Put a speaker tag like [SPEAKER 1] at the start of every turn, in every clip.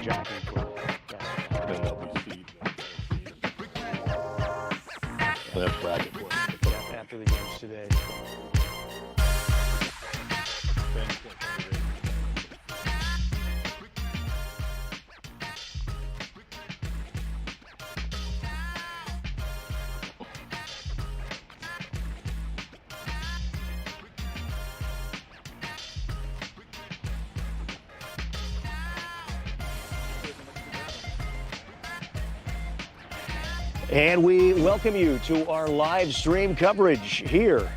[SPEAKER 1] jockey for that.
[SPEAKER 2] Then there'll be speed. That's bracket play.
[SPEAKER 1] Yeah, after the games today. And we welcome you to our live stream coverage here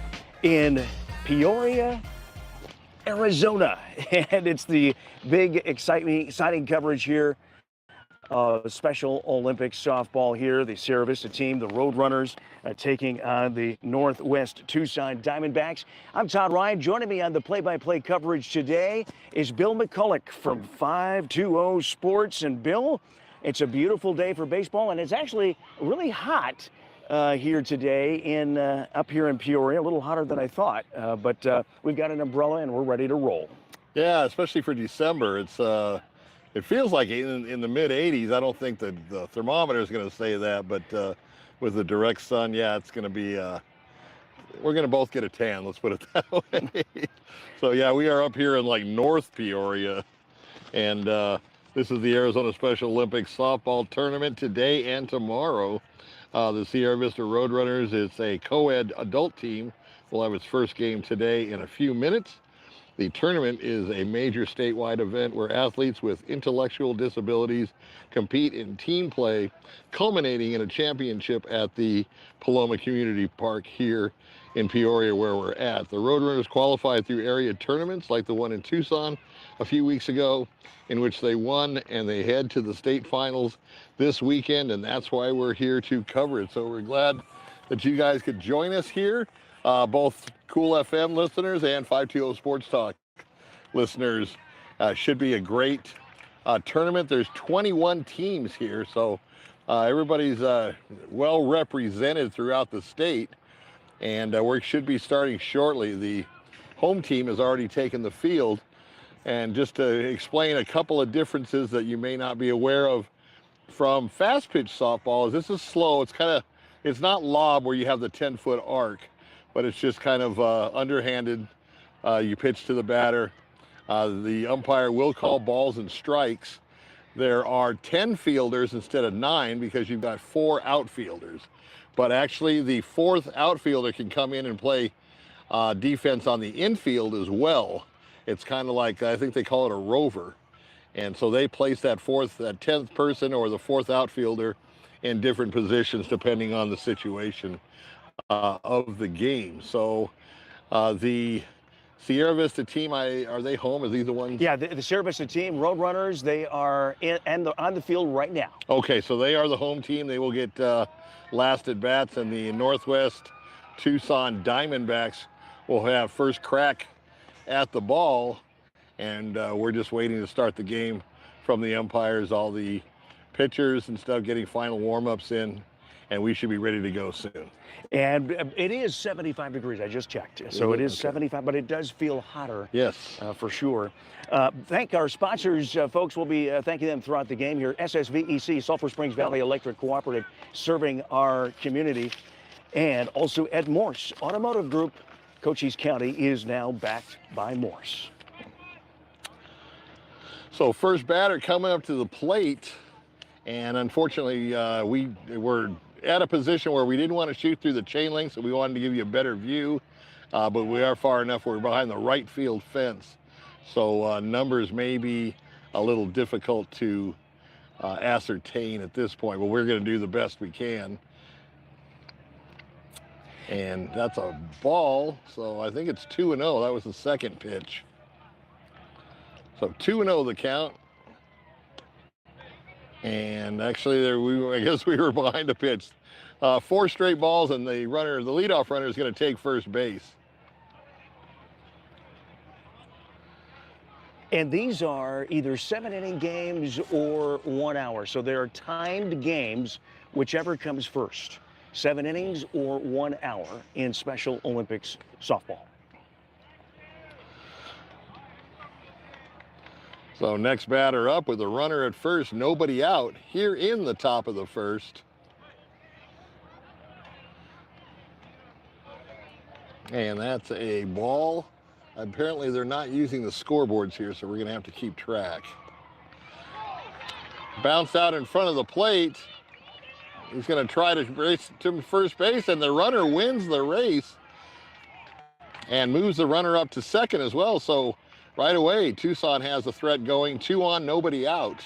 [SPEAKER 1] in Peoria, Arizona. And it's the big, exciting coverage here. Special Olympics softball here. The Sierra Vista team, the Roadrunners, taking on the Northwest Tucson Diamondbacks. I'm Todd Ryan. Joining me on the play-by-play coverage today is Bill McCulloch from 520 Sports. And Bill, it's a beautiful day for baseball, and it's actually really hot here today up here in Peoria, a little hotter than I thought. But we've got an umbrella, and we're ready to roll.
[SPEAKER 2] Yeah, especially for December. It feels like in the mid-80s. I don't think the thermometer is going to say that, but with the direct sun, yeah, it's going to be, we're going to both get a tan, let's put it that way. So, yeah, we are up here in, like, North Peoria, and this is the Arizona Special Olympics softball tournament today and tomorrow. The Sierra Vista Roadrunners, it's a co-ed adult team, will have its first game today in a few minutes. The tournament is a major statewide event where athletes with intellectual disabilities compete in team play, culminating in a championship at the Paloma Community Park here in Peoria, where we're at. The Roadrunners qualified through area tournaments like the one in Tucson a few weeks ago, in which they won, and they head to the state finals this weekend, and that's why we're here to cover it. So we're glad that you guys could join us here, both Cool FM listeners and 520 Sports Talk listeners. Should be a great tournament. There's 21 teams here, so everybody's well represented throughout the state, and we should be starting shortly. The home team has already taken the field. And just to explain a couple of differences that you may not be aware of from fast pitch softball, is this is slow. It's not lob where you have the 10-foot arc, but it's just kind of underhanded. You pitch to the batter. The umpire will call balls and strikes. There are 10 fielders instead of 9 because you've got 4 outfielders. But actually the 4th outfielder can come in and play defense on the infield as well. It's kind of like, I think they call it a rover. And so they place that 10th person or the 4th outfielder in different positions depending on the situation of the game. So the Sierra Vista team, are they home? Are these the ones?
[SPEAKER 1] Yeah, the Sierra Vista team, Roadrunners, they are on the field right now.
[SPEAKER 2] Okay, so they are the home team. They will get last at bats, and the Northwest Tucson Diamondbacks will have first crack at the ball, and we're just waiting to start the game from the umpires, all the pitchers and stuff, getting final warm-ups in, and we should be ready to go soon.
[SPEAKER 1] And it is 75 degrees, I just checked. So it is okay. 75, but it does feel hotter.
[SPEAKER 2] Yes.
[SPEAKER 1] For sure. Thank our sponsors, folks. We'll be thanking them throughout the game here. SSVEC, Sulphur Springs Valley Electric Cooperative, serving our community. And also at MORSE Automotive Group. Cochise County is now backed by MORSE.
[SPEAKER 2] So first batter coming up to the plate, and unfortunately we were at a position where we didn't want to shoot through the chain link, so we wanted to give you a better view, but we are far enough. We're behind the right field fence, so numbers may be a little difficult to ascertain at this point, but we're going to do the best we can. And that's a ball, so I think it's 2-0. That was the second pitch. So 2-0 the count. And actually, I guess we were behind the pitch. 4 straight balls, and the leadoff runner is going to take first base.
[SPEAKER 1] And these are either 7-inning games or 1 hour. So they're timed games, whichever comes first. 7 innings or 1 hour in Special Olympics softball.
[SPEAKER 2] So next batter up with a runner at first, nobody out here in the top of the first. And that's a ball. Apparently they're not using the scoreboards here, so we're going to have to keep track. Bounced out in front of the plate. He's going to try to race to first base, and the runner wins the race and moves the runner up to second as well. So right away, Tucson has a threat going. 2 on, nobody out.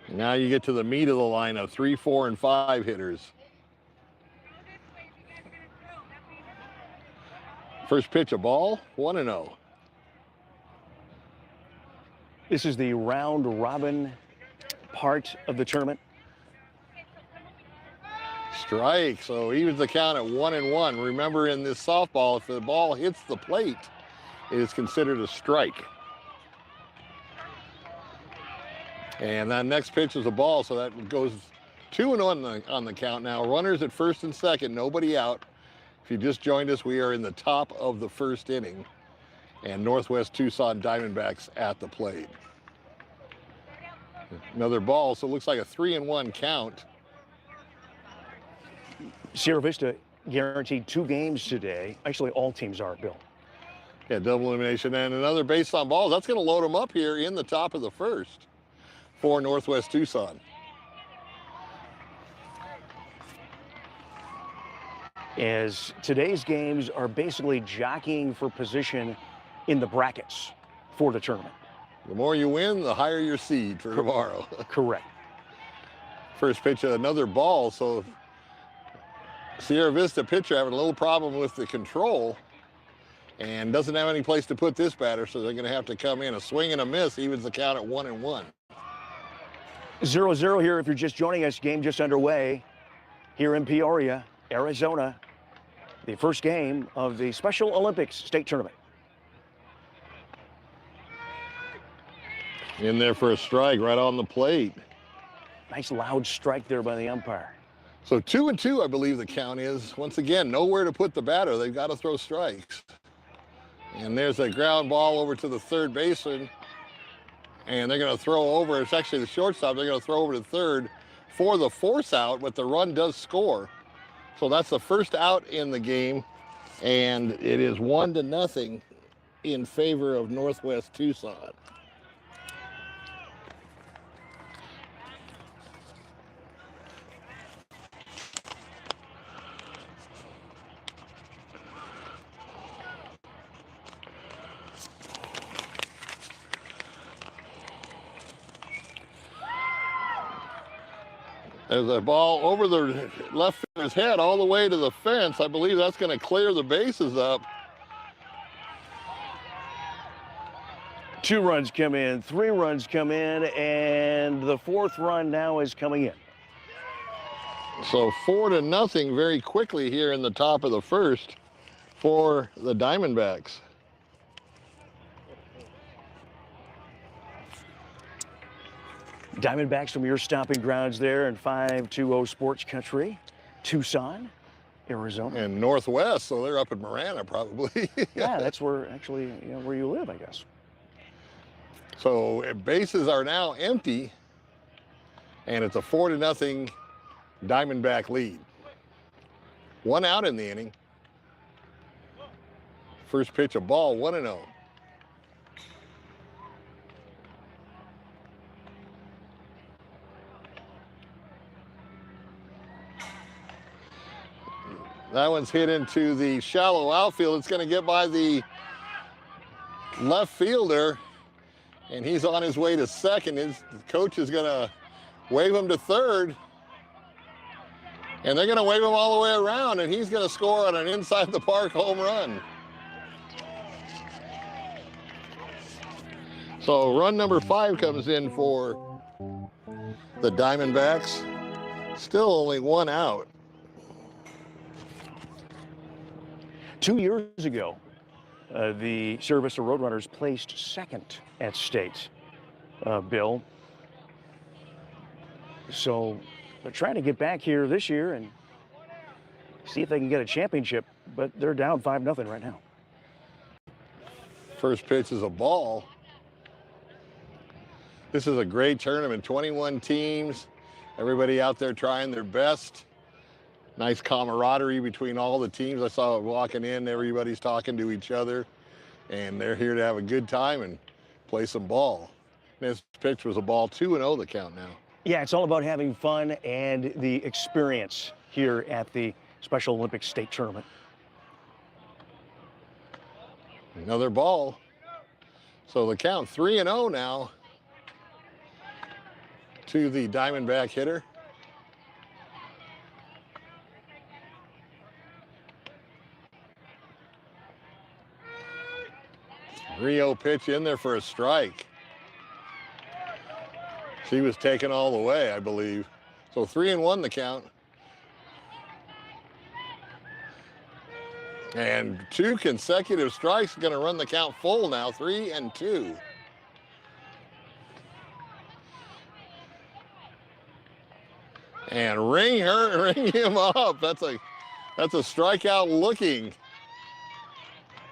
[SPEAKER 2] Now you get to the meat of the lineup, 3, 4, and 5 hitters. First pitch, a ball, 1-0.
[SPEAKER 1] This is the round robin part of the tournament.
[SPEAKER 2] Strike, so evens the count at 1-1. Remember, in this softball, if the ball hits the plate, it is considered a strike. And that next pitch is a ball, so that goes 2-1 on the count now. Runners at first and second, nobody out. If you just joined us, we are in the top of the first inning, and Northwest Tucson Diamondbacks at the plate. Another ball, so it looks like a 3-1 count.
[SPEAKER 1] Sierra Vista guaranteed 2 games today. Actually, all teams are, Bill.
[SPEAKER 2] Yeah, double elimination, and another base on balls. That's going to load them up here in the top of the first for Northwest Tucson.
[SPEAKER 1] As today's games are basically jockeying for position in the brackets for the tournament.
[SPEAKER 2] The more you win, the higher your seed for tomorrow.
[SPEAKER 1] Correct.
[SPEAKER 2] First pitch, another ball, so Sierra Vista pitcher having a little problem with the control and doesn't have any place to put this batter, so they're going to have to come in. A swing and a miss evens the count at 1-1.
[SPEAKER 1] 0-0 here if you're just joining us. Game just underway here in Peoria, Arizona. The first game of the Special Olympics State Tournament.
[SPEAKER 2] In there for a strike right on the plate.
[SPEAKER 1] Nice loud strike there by the umpire.
[SPEAKER 2] So 2-2, I believe the count is. Once again, nowhere to put the batter. They've got to throw strikes. And there's a ground ball over to the third baseman. And they're going to throw over. It's actually the shortstop. They're going to throw over to third for the force out, but the run does score. So that's the first out in the game. And it is 1-0 in favor of Northwest Tucson. There's a ball over the left fielder's head all the way to the fence. I believe that's going to clear the bases up.
[SPEAKER 1] 2 runs come in, 3 runs come in, and the 4th run now is coming in.
[SPEAKER 2] So 4-0 very quickly here in the top of the first for the Diamondbacks.
[SPEAKER 1] Diamondbacks from your stomping grounds there in 520 Sports Country, Tucson, Arizona.
[SPEAKER 2] And Northwest, so they're up in Marana probably.
[SPEAKER 1] Yeah, that's where actually, where you live, I guess.
[SPEAKER 2] So bases are now empty, and it's a 4-0 Diamondback lead. 1 out in the inning. First pitch, a ball, 1-0. That one's hit into the shallow outfield. It's going to get by the left fielder, and he's on his way to second. His coach is going to wave him to third, and they're going to wave him all the way around, and he's going to score on an inside the park home run. So run number 5 comes in for the Diamondbacks. Still only 1 out.
[SPEAKER 1] 2 years ago, the Sierra Vista Roadrunners placed 2nd at state, Bill. So they're trying to get back here this year and see if they can get a championship but they're down 5-0 right now.
[SPEAKER 2] First pitch is a ball. This is a great tournament, 21 teams, everybody out there trying their best. Nice camaraderie between all the teams. I saw it walking in, everybody's talking to each other, and they're here to have a good time and play some ball. This pitch was a ball, 2-0 the count now.
[SPEAKER 1] Yeah, it's all about having fun and the experience here at the Special Olympics State Tournament.
[SPEAKER 2] Another ball. So the count 3-0 now to the Diamondback hitter. Rio pitch in there for a strike. She was taken all the way, I believe. So 3-1 the count. And 2 consecutive strikes going to run the count full now, 3-2. And ring him up. That's a strikeout looking.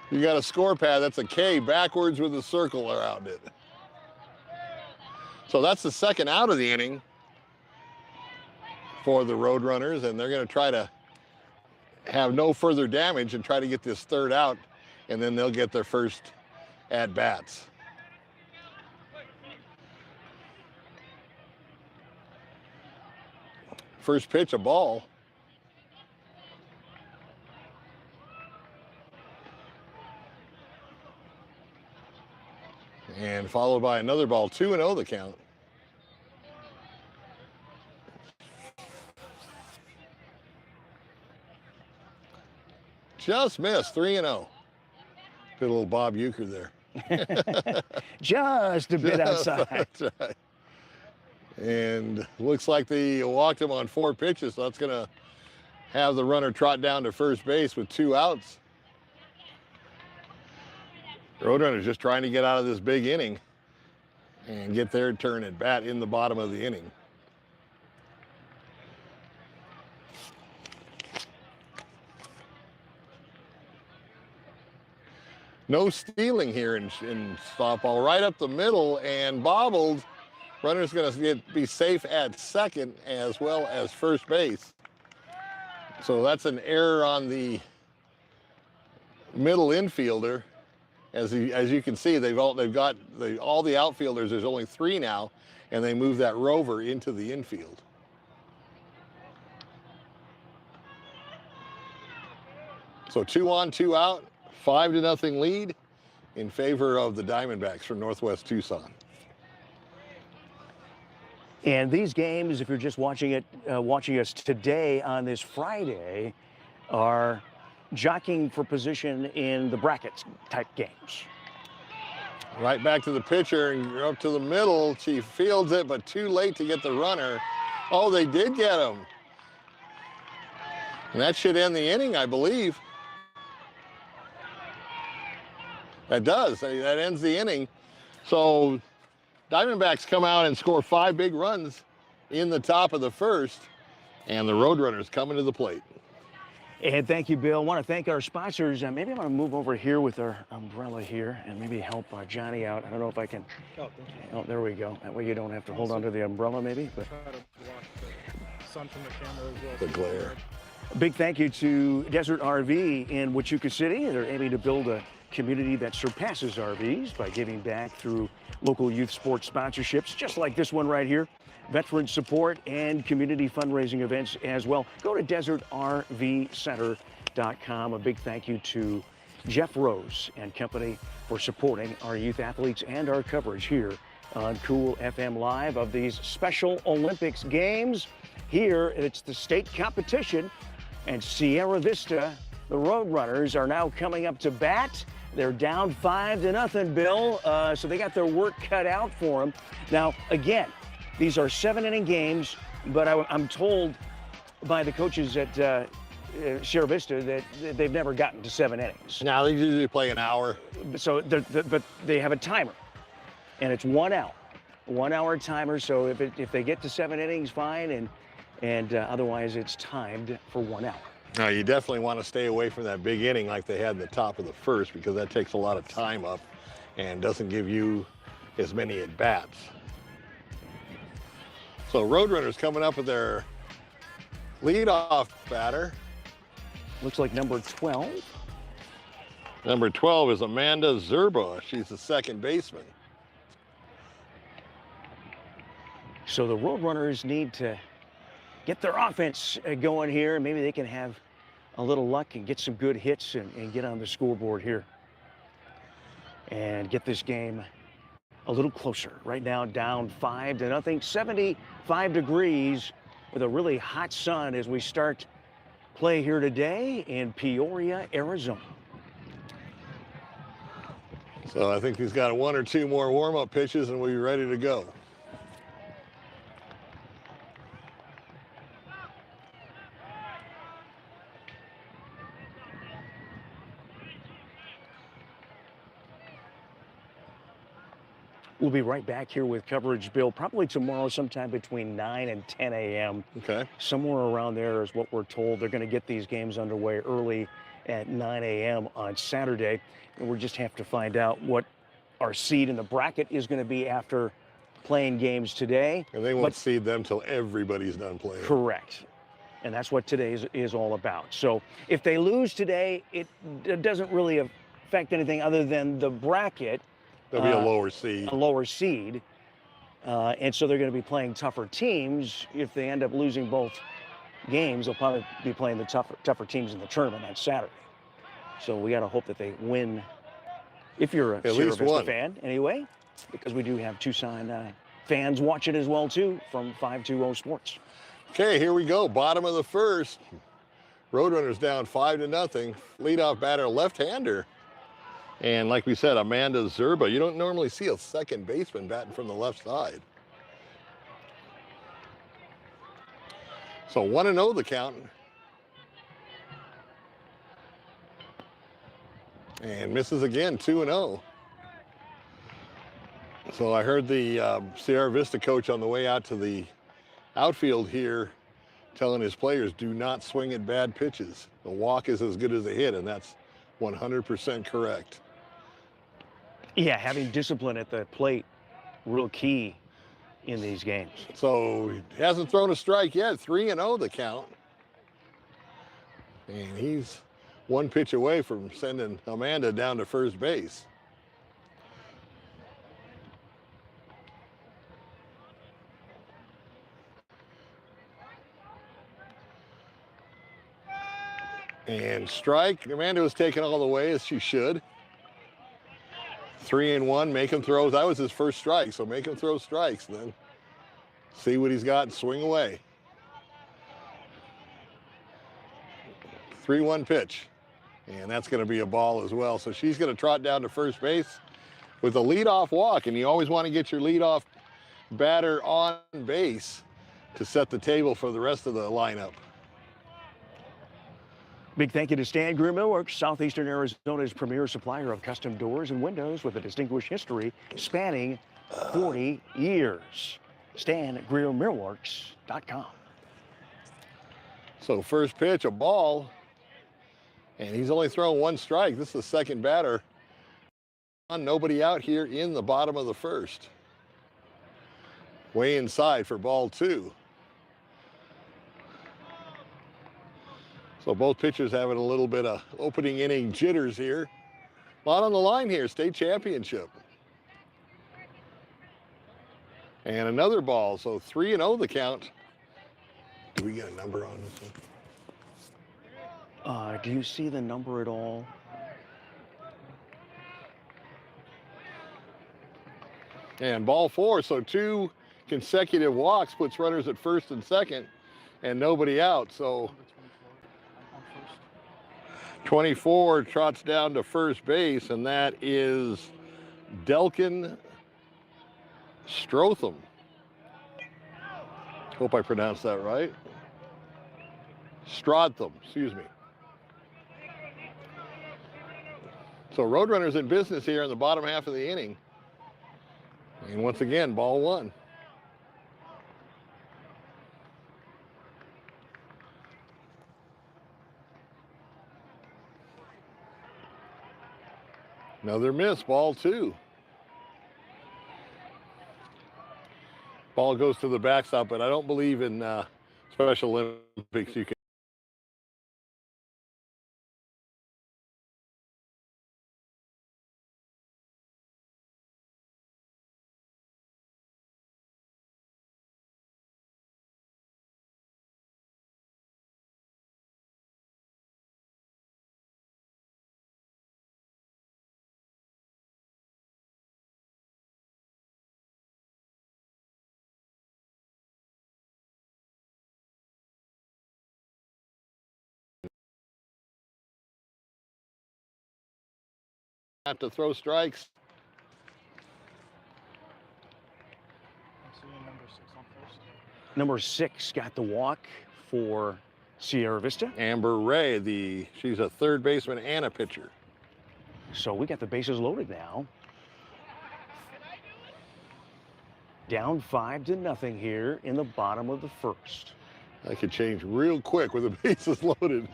[SPEAKER 2] You got a score pad, that's a K backwards with a circle around it. So that's the second out of the inning for the Roadrunners, and they're going to try to have no further damage and try to get this third out, and then they'll get their first at-bats. First pitch, a ball. And followed by another ball, 2-0 the count. Just missed, 3-0. Did a little Bob Euchre there.
[SPEAKER 1] Just a bit outside.
[SPEAKER 2] That's right. And looks like they walked him on 4 pitches, so that's gonna have the runner trot down to first base with 2 outs. Roadrunners just trying to get out of this big inning and get their turn at bat in the bottom of the inning. No stealing here in softball. Right up the middle and bobbled. Runner's going to be safe at second as well as first base. So that's an error on the middle infielder. As you can see, all the outfielders. There's only 3 now, and they move that rover into the infield. So 2 on, 2 out, 5-0 lead in favor of the Diamondbacks from Northwest Tucson.
[SPEAKER 1] And these games, if you're just watching us today on this Friday, are jockeying for position in the brackets type games.
[SPEAKER 2] Right back to the pitcher and up to the middle. She fields it, but too late to get the runner. Oh, they did get him. And that should end the inning, I believe. That does. That ends the inning. So Diamondbacks come out and score 5 big runs in the top of the first, and the Roadrunners coming to the plate.
[SPEAKER 1] And thank you, Bill. I want to thank our sponsors. Maybe I'm going to move over here with our umbrella here and maybe help Johnny out. I don't know if I can. Oh, thank you. Oh, there we go. That way you don't have to hold onto the umbrella, maybe. But try to block the sun from the camera as well.
[SPEAKER 2] The glare.
[SPEAKER 1] A big thank you to Desert RV in Huachuca City. They're aiming to build a community that surpasses RVs by giving back through local youth sports sponsorships, just like this one right here. Veteran support and community fundraising events as well. Go to desertrvcenter.com. A big thank you to Jeff Rose and company for supporting our youth athletes and our coverage here on Cool FM Live of these Special Olympics games. Here, it's the state competition, and Sierra Vista, the Roadrunners, are now coming up to bat. They're down 5-0, Bill, so they got their work cut out for them. Now, again, these are 7-inning games, but I'm told by the coaches at Sierra Vista that they've never gotten to 7 innings.
[SPEAKER 2] Now they usually play an hour.
[SPEAKER 1] So, but they have a timer, and it's 1 hour, 1 hour timer. So if they get to 7 innings, fine, and otherwise it's timed for 1 hour.
[SPEAKER 2] Now, you definitely want to stay away from that big inning like they had in the top of the first, because that takes a lot of time up and doesn't give you as many at-bats. So Roadrunners coming up with their leadoff batter.
[SPEAKER 1] Looks like number 12.
[SPEAKER 2] Number 12 is Amanda Zerba. She's the second baseman.
[SPEAKER 1] So the Roadrunners need to get their offense going here. Maybe they can have a little luck and get some good hits and get on the scoreboard here and get this game a little closer. Right now down 5-0, 75 degrees with a really hot sun as we start play here today in Peoria, Arizona.
[SPEAKER 2] So I think he's got one or two more warm-up pitches and we'll be ready to go.
[SPEAKER 1] We'll be right back here with coverage, Bill, probably tomorrow sometime between 9 and 10 a.m.
[SPEAKER 2] Okay.
[SPEAKER 1] Somewhere around there is what we're told. They're going to get these games underway early at 9 a.m. on Saturday. And we'll just have to find out what our seed in the bracket is going to be after playing games today.
[SPEAKER 2] And they won't seed them till everybody's done playing.
[SPEAKER 1] Correct. And that's what today is all about. So if they lose today, it doesn't really affect anything other than the bracket.
[SPEAKER 2] There'll be a lower seed.
[SPEAKER 1] A lower seed. And so they're going to be playing tougher teams. If they end up losing both games, they'll probably be playing the tougher teams in the tournament on Saturday. So we got to hope that they win, if you're a Sierra Vista fan anyway, because we do have Tucson fans watching as well, too, from 520 Sports.
[SPEAKER 2] Okay, here we go. Bottom of the first. Roadrunners down 5-0. Leadoff batter, left-hander. And like we said, Amanda Zerba. You don't normally see a second baseman batting from the left side. So 1-0 the count. And misses again, 2-0. So I heard the Sierra Vista coach on the way out to the outfield here telling his players, do not swing at bad pitches. A walk is as good as a hit, and that's 100% correct.
[SPEAKER 1] Yeah, having discipline at the plate, real key in these games.
[SPEAKER 2] So he hasn't thrown a strike yet, 3-0 the count. And he's one pitch away from sending Amanda down to first base. And strike. Amanda was taken all the way, as she should. 3-1, make him throw. That was his first strike, so make him throw strikes, then see what he's got and swing away. 3-1 pitch, and that's going to be a ball as well. So she's going to trot down to first base with a leadoff walk, and you always want to get your leadoff batter on base to set the table for the rest of the lineup.
[SPEAKER 1] Big thank you to Stan Greer Millworks, Southeastern Arizona's premier supplier of custom doors and windows with a distinguished history spanning 40 years. StanGreerMillworks.com. So
[SPEAKER 2] first pitch, a ball, and he's only thrown one strike. This is the second batter. Nobody out here in the bottom of the first. Way inside for ball 2. So both pitchers having a little bit of opening inning jitters here. A lot on the line here, state championship. And another ball, so 3-0 the count. Do we get a number on this one?
[SPEAKER 1] Do you see the number at all?
[SPEAKER 2] And ball 4, so 2 consecutive walks puts runners at first and second and nobody out. So 24 trots down to first base, and that is Delkin Strotham. Hope I pronounced that right. Strotham, excuse me. So Roadrunners in business here in the bottom half of the inning. And once again, ball 1. Another miss, ball 2. Ball goes to the backstop, but I don't believe in Special Olympics you can have to throw strikes.
[SPEAKER 1] Number 6 got the walk for Sierra Vista.
[SPEAKER 2] Amber Ray, she's a third baseman and a pitcher.
[SPEAKER 1] So we got the bases loaded now. Down 5-0 here in the bottom of the first.
[SPEAKER 2] That could change real quick with the bases loaded.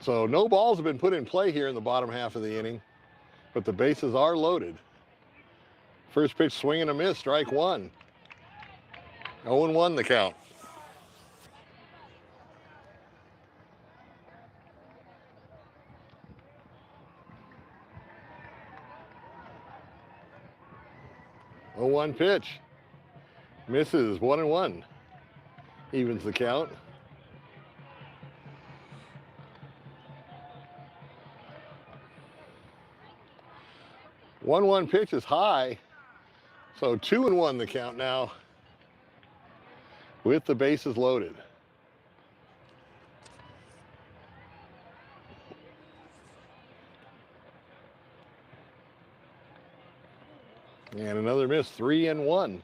[SPEAKER 2] So no balls have been put in play here in the bottom half of the inning, but the bases are loaded. First pitch, swing and a miss, strike 1. 0-1 the count. Oh, 1 pitch. Misses, 1-1. Evens the count. One pitch is high. So 2-1 the count now with the bases loaded. And another miss, 3-1.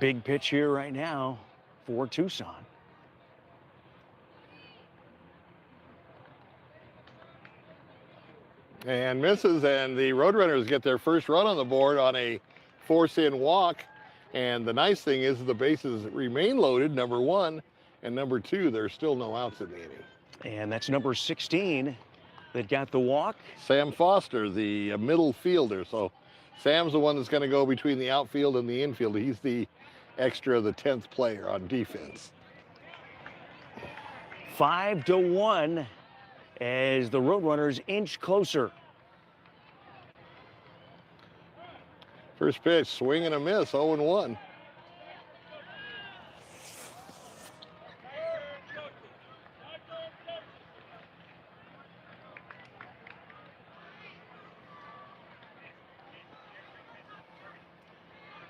[SPEAKER 1] Big pitch here right now for Tucson.
[SPEAKER 2] And misses, and the Roadrunners get their first run on the board on a force-in walk. And the nice thing is the bases remain loaded, number 1, and number 2, there's still no outs in the inning.
[SPEAKER 1] And that's number 16 that got the walk.
[SPEAKER 2] Sam Foster, the middle fielder. So Sam's the one that's going to go between the outfield and the infield. He's the extra, the 10th player on defense.
[SPEAKER 1] 5-1 as the Roadrunners inch closer.
[SPEAKER 2] First pitch, swing and a miss, 0-1.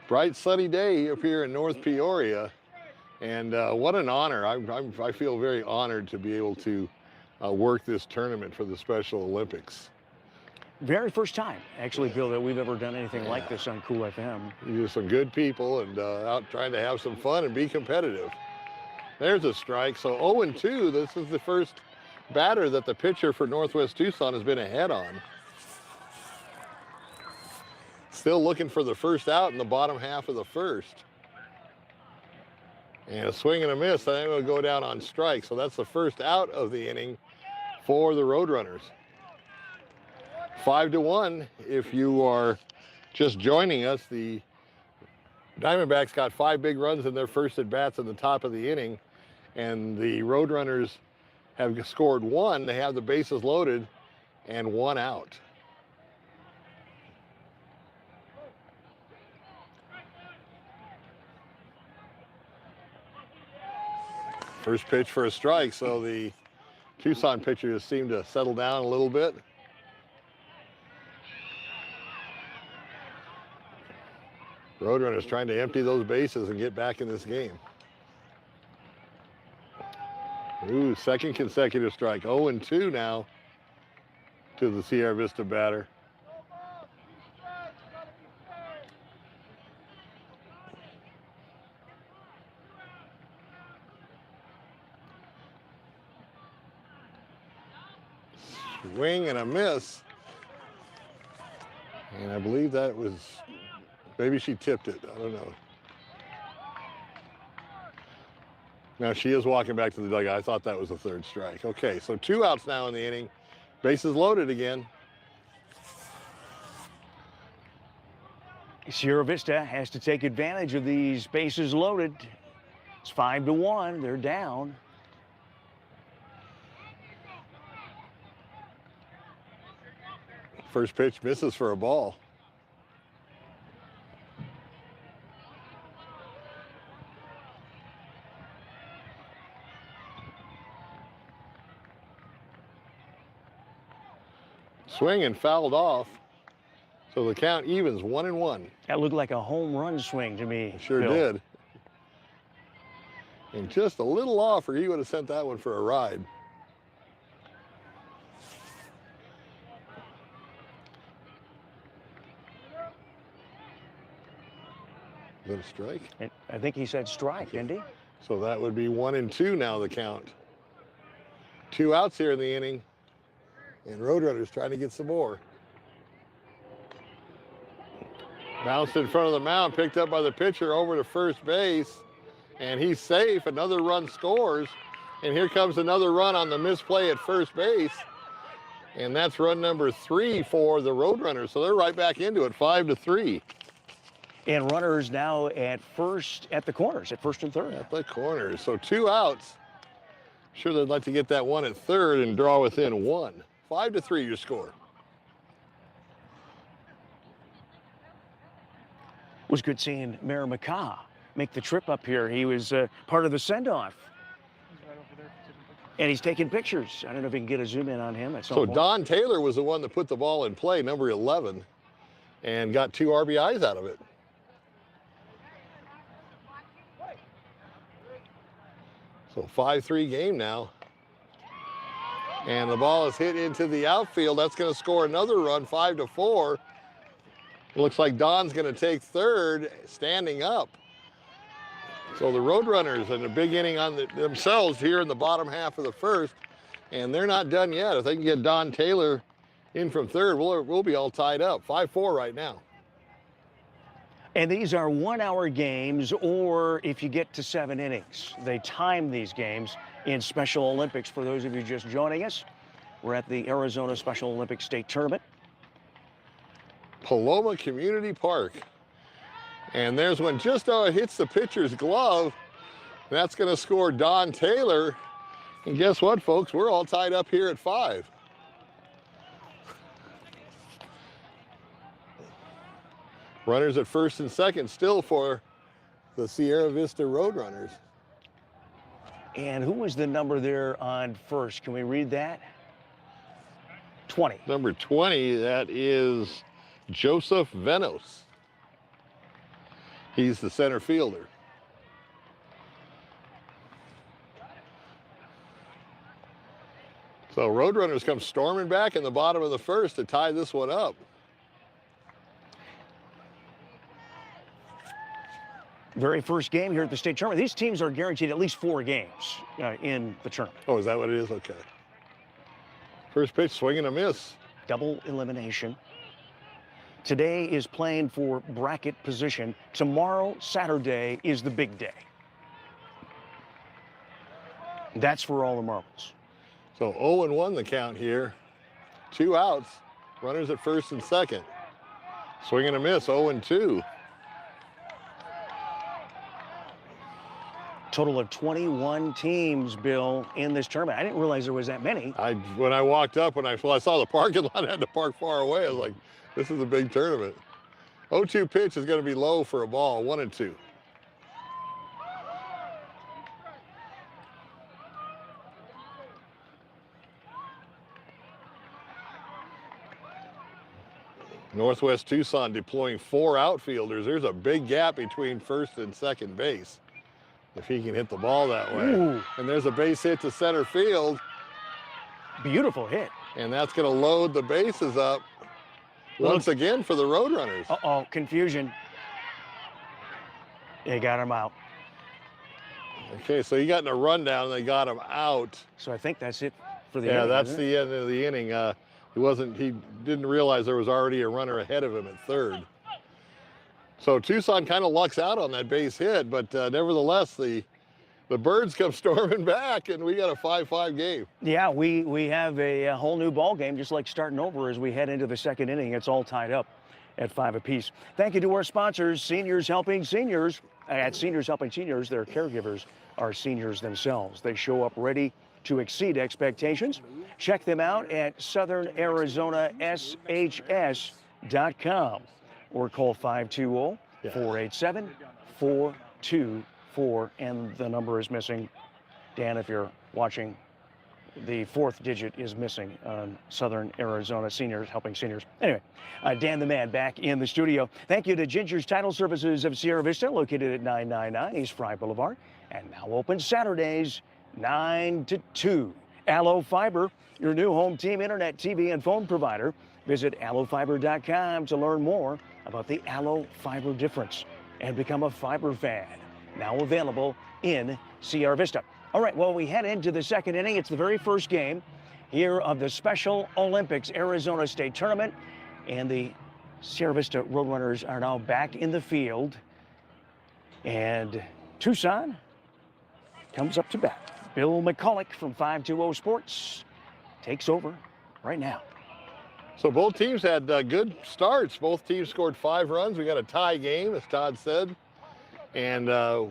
[SPEAKER 2] Bright sunny day up here in North Peoria, and what an honor. I feel very honored to be able to work this tournament for the Special Olympics.
[SPEAKER 1] Very first time, actually, Bill, that we've ever done anything like this on Cool FM.
[SPEAKER 2] You're some good people and out trying to have some fun and be competitive. There's a strike. So 0-2, this is the first batter that the pitcher for Northwest Tucson has been ahead on. Still looking for the first out in the bottom half of the first. And a swing and a miss, I think it'll go down on strike. So that's the first out of the inning for the Roadrunners. 5-1. If you are just joining us, the Diamondbacks got 5 big runs in their first at-bats in the top of the inning, and the Roadrunners have scored 1. They have the bases loaded and 1 out. First pitch for a strike, so the Tucson pitchers seem to settle down a little bit. Roadrunners trying to empty those bases and get back in this game. Ooh, second consecutive strike. 0-2 now to the Sierra Vista batter. Swing and a miss. And I believe that was, maybe she tipped it, I don't know. Now she is walking back to the dugout. I thought that was a third strike. Okay, so 2 outs now in the inning. Bases loaded again.
[SPEAKER 1] Sierra Vista has to take advantage of these bases loaded. It's 5-1. They're down.
[SPEAKER 2] First pitch misses for a ball. Swing and fouled off. So the count evens 1-1.
[SPEAKER 1] That looked like a home run swing to me.
[SPEAKER 2] Sure
[SPEAKER 1] Bill.
[SPEAKER 2] did. And just a little off, or he would have sent that one for a ride. Is that a strike?
[SPEAKER 1] And I think he said strike, didn't he?
[SPEAKER 2] So that would be 1-2 now, the count. 2 outs here in the inning. And Roadrunners trying to get some more. Bounced in front of the mound, picked up by the pitcher over to first base. And he's safe. Another run scores. And here comes another run on the misplay at first base. And that's run number 3 for the Roadrunners. So they're right back into it, 5-3.
[SPEAKER 1] And runners now at first, at the corners, at first and third.
[SPEAKER 2] At the corners. So 2 outs. Sure, they'd like to get that one at third and draw within 1. 5-3 your score.
[SPEAKER 1] It was good seeing Mayor McCaw make the trip up here. He was part of the send-off. And he's taking pictures. I don't know if we can get a zoom in on him at some point.
[SPEAKER 2] Don Taylor was the one that put the ball in play, number 11, and got 2 RBIs out of it. So 5-3 game now. And the ball is hit into the outfield. That's going to score another run, 5-4. Looks like Don's going to take third, standing up. So the Roadrunners in a big inning on themselves here in the bottom half of the first. And they're not done yet. If they can get Don Taylor in from third, we'll be all tied up. 5-4 right now.
[SPEAKER 1] And these are 1-hour games, or if you get to 7 innings. They time these games in Special Olympics. For those of you just joining us, we're at the Arizona Special Olympics State Tournament.
[SPEAKER 2] Paloma Community Park. And there's one just hits the pitcher's glove. That's going to score Don Taylor. And guess what, folks? We're all tied up here at 5. Runners at first and second still for the Sierra Vista Roadrunners.
[SPEAKER 1] And who was the number there on first? Can we read that? 20.
[SPEAKER 2] Number 20, that is Joseph Venos. He's the center fielder. So Roadrunners come storming back in the bottom of the first to tie this one up.
[SPEAKER 1] Very first game here at the state tournament. These teams are guaranteed at least 4 games in the tournament.
[SPEAKER 2] Oh, is that what it is? Okay. First pitch, swing and a miss.
[SPEAKER 1] Double elimination. Today is playing for bracket position. Tomorrow, Saturday, is the big day. That's for all the marbles.
[SPEAKER 2] So 0-1 the count here. 2 outs. Runners at first and second. Swing and a miss, 0-2.
[SPEAKER 1] Total of 21 teams, Bill, in this tournament. I didn't realize there was that many.
[SPEAKER 2] When I walked up, when I saw the parking lot, I had to park far away. I was like, this is a big tournament. 0-2 pitch is going to be low for a ball, 1-2. Northwest Tucson deploying 4 outfielders. There's a big gap between first and second base. If he can hit the ball that way.
[SPEAKER 1] Ooh.
[SPEAKER 2] And there's a base hit to center field.
[SPEAKER 1] Beautiful hit.
[SPEAKER 2] And that's going to load the bases up once again for the Roadrunners.
[SPEAKER 1] Uh-oh, confusion. They got him out.
[SPEAKER 2] Okay, so he got in a rundown and they got him out.
[SPEAKER 1] So I think that's it for the
[SPEAKER 2] Yeah,
[SPEAKER 1] inning,
[SPEAKER 2] that's
[SPEAKER 1] isn't it?
[SPEAKER 2] the end of the inning. He didn't realize there was already a runner ahead of him at third. So Tucson kind of lucks out on that base hit, but nevertheless, the the birds come storming back, and we got a 5-5 game.
[SPEAKER 1] Yeah, we have a whole new ball game, just like starting over as we head into the second inning. It's all tied up at 5 apiece. Thank you to our sponsors, Seniors Helping Seniors. At Seniors Helping Seniors, their caregivers are seniors themselves. They show up ready to exceed expectations. Check them out at southernarizonaSHS.com or call 520-487-4224. And the number is missing. Dan, if you're watching, the 4th digit is missing on Southern Arizona Seniors Helping Seniors. Anyway, Dan the Man back in the studio. Thank you to Ginger's Title Services of Sierra Vista, located at 999 East Fry Boulevard, and now open Saturdays 9 to 2. Allo Fiber, your new home team internet, TV, and phone provider. Visit allofiber.com to learn more about the Allo Fiber difference and become a fiber fan. Now available in Sierra Vista. All right, well, we head into the second inning. It's the very first game here of the Special Olympics Arizona State Tournament. And the Sierra Vista Roadrunners are now back in the field. And Tucson comes up to bat. Bill McCulloch from 520 Sports takes over right now.
[SPEAKER 2] So both teams had good starts. Both teams scored 5 runs. We got a tie game, as Todd said. And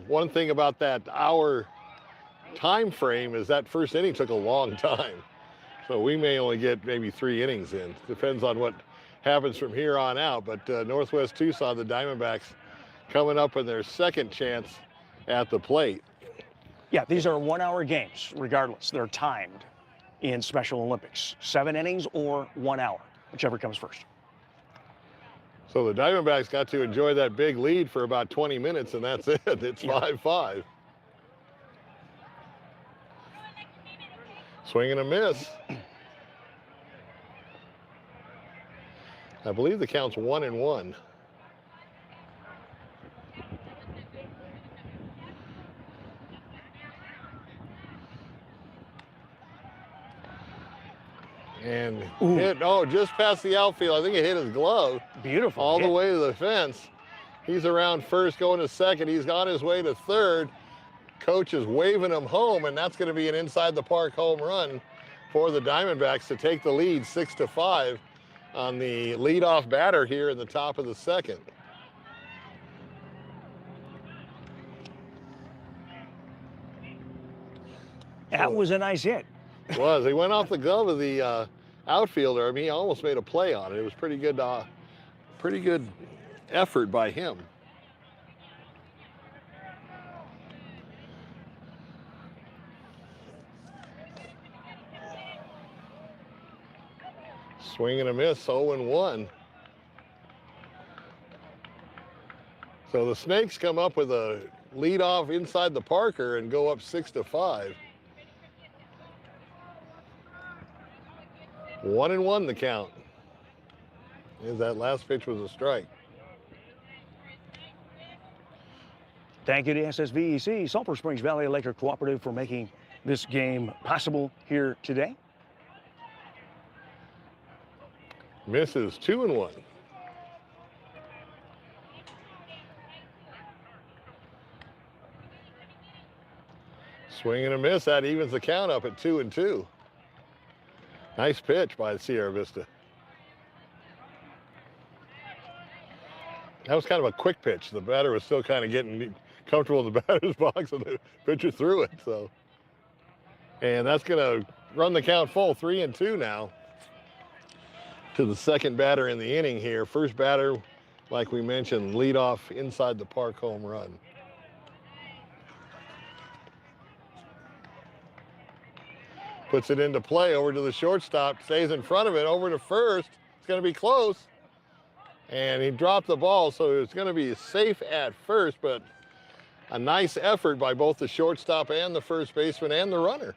[SPEAKER 2] one thing about that hour time frame is that first inning took a long time. So we may only get maybe 3 innings in. Depends on what happens from here on out. But Northwest Tucson, the Diamondbacks, coming up in their second chance at the plate.
[SPEAKER 1] Yeah, these are 1-hour games, regardless. They're timed in Special Olympics. 7 innings or 1 hour, whichever comes first.
[SPEAKER 2] So the Diamondbacks got to enjoy that big lead for about 20 minutes, and that's it. It's 5-5. Swing and a miss. I believe the count's 1-1. And hit, just past the outfield. I think it hit his glove.
[SPEAKER 1] Beautiful.
[SPEAKER 2] All the way to the fence. He's around first, going to second. He's on his way to third. Coach is waving him home, and that's going to be an inside the park home run for the Diamondbacks to take the lead 6-5 on the leadoff batter here in the top of the second.
[SPEAKER 1] That was a nice hit.
[SPEAKER 2] It was. He went off the glove of the outfielder. I mean, he almost made a play on it. It was pretty good effort by him. Swing and a miss, 0-1. So the Snakes come up with a leadoff inside the Parker and go up 6-5. 1-1 the count. As that last pitch was a strike.
[SPEAKER 1] Thank you to SSVEC, Sulphur Springs Valley Electric Cooperative, for making this game possible here today.
[SPEAKER 2] Misses, 2-1. Swing and a miss, that evens the count up at 2-2. Nice pitch by Sierra Vista. That was kind of a quick pitch. The batter was still kind of getting comfortable in the batter's box, and the pitcher threw it. So, and that's going to run the count full, 3-2 now to the second batter in the inning here. First batter, like we mentioned, lead off inside the park home run. Puts it into play over to the shortstop, stays in front of it, over to first. It's going to be close. And he dropped the ball, so it's going to be safe at first, but a nice effort by both the shortstop and the first baseman and the runner.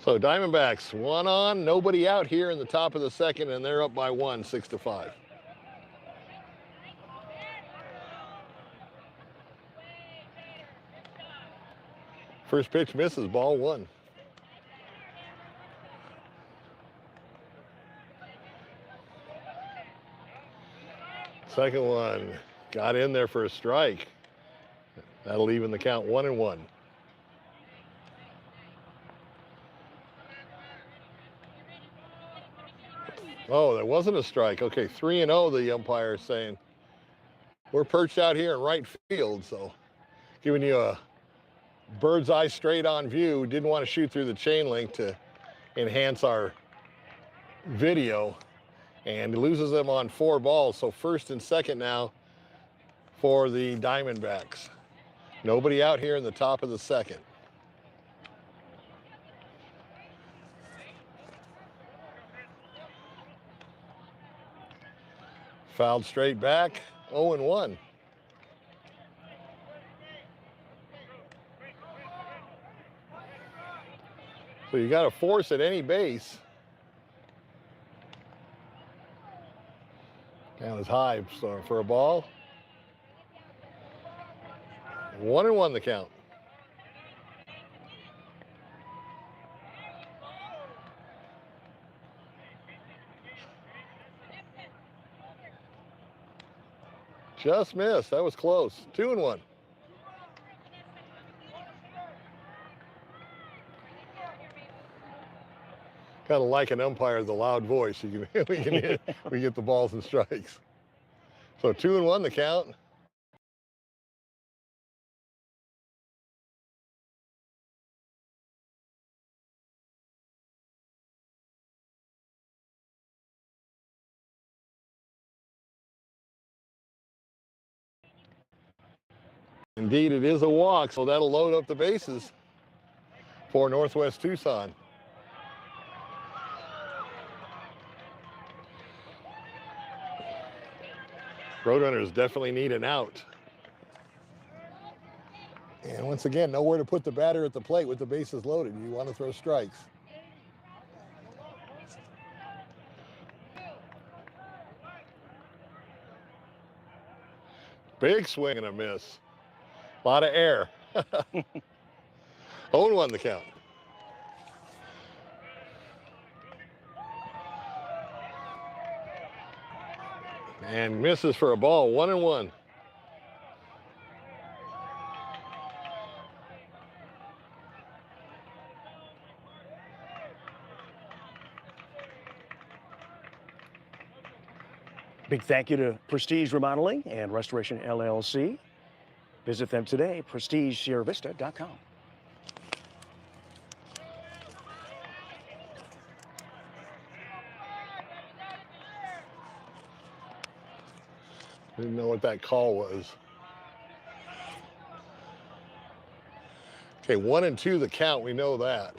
[SPEAKER 2] So Diamondbacks, 1 on, nobody out here in the top of the second, and they're up by 1, 6-5. First pitch misses, ball 1. Second one Got in there for a strike. That'll even the count 1-1. Oh, that wasn't a strike. Okay, 3-0, the umpire is saying. We're perched out here in right field, so giving you a bird's eye straight on view. Didn't want to shoot through the chain link to enhance our video, and he loses them on 4 balls. So first and second now for the Diamondbacks. Nobody out here in the top of the second. Fouled straight back, 0-1. So you got to force at any base. Count is high so for a ball. 1-1 the count. Just missed. That was close. 2-1. Kind of like an umpire, the loud voice. You can, we get the balls and strikes. So 2-1 the count. Indeed, it is a walk, so that'll load up the bases for Northwest Tucson. Roadrunners definitely need an out. And once again, nowhere to put the batter at the plate with the bases loaded. You want to throw strikes. Big swing and a miss. A lot of air. 0-1 the count. And misses for a ball, 1-1.
[SPEAKER 1] Big thank you to Prestige Remodeling and Restoration LLC. Visit them today, prestigesierravista.com.
[SPEAKER 2] Didn't know what that call was. Okay, 1-2 the count, we know that.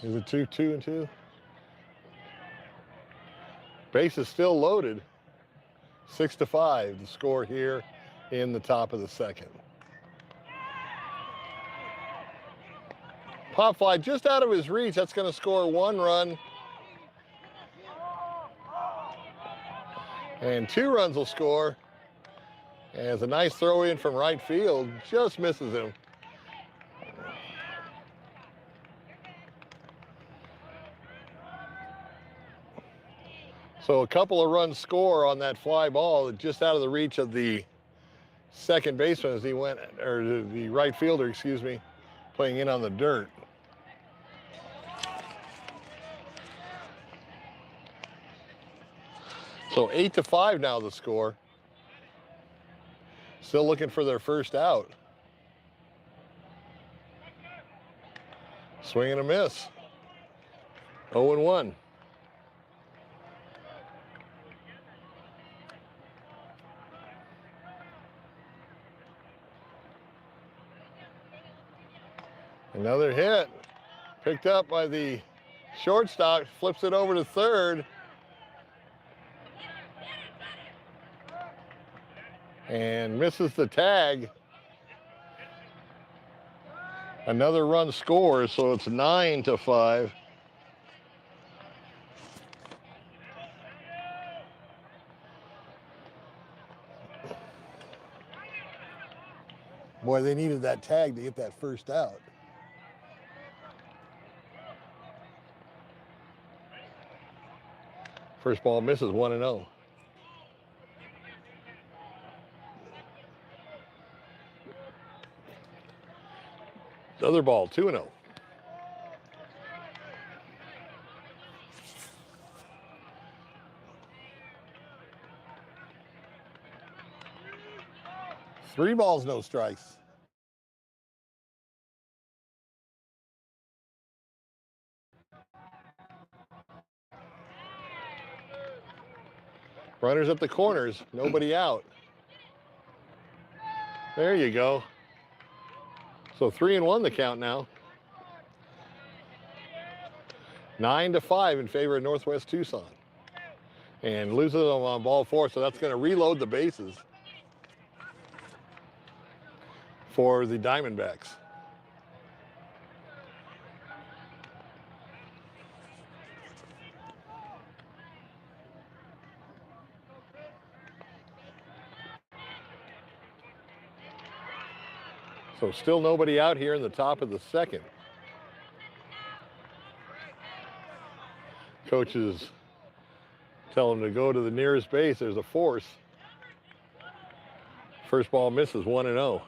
[SPEAKER 2] Is it 2-2-2? Base is still loaded. 6-5, the score here in the top of the second. Pop fly just out of his reach. That's going to score 1 run. And 2 runs will score. As a nice throw in from right field, just misses him. So a couple of runs score on that fly ball, just out of the reach of the second baseman as he went, or the right fielder, excuse me, playing in on the dirt. So 8-5 now the score. Still looking for their first out. Swing and a miss. 0-1. Another hit, picked up by the shortstop, flips it over to third. And misses the tag. Another run scores, so it's 9-5. Boy, they needed that tag to get that first out. First ball misses, 1-0. Other ball, 2-0. Three balls, no strikes. Runners at the corners, nobody out. There you go. So 3-1 the count now. 9-5 in favor of Northwest Tucson. And loses them on ball 4, so that's going to reload the bases for the Diamondbacks. So still nobody out here in the top of the second. Coaches tell them to go to the nearest base. There's a force. First ball misses, 1-0.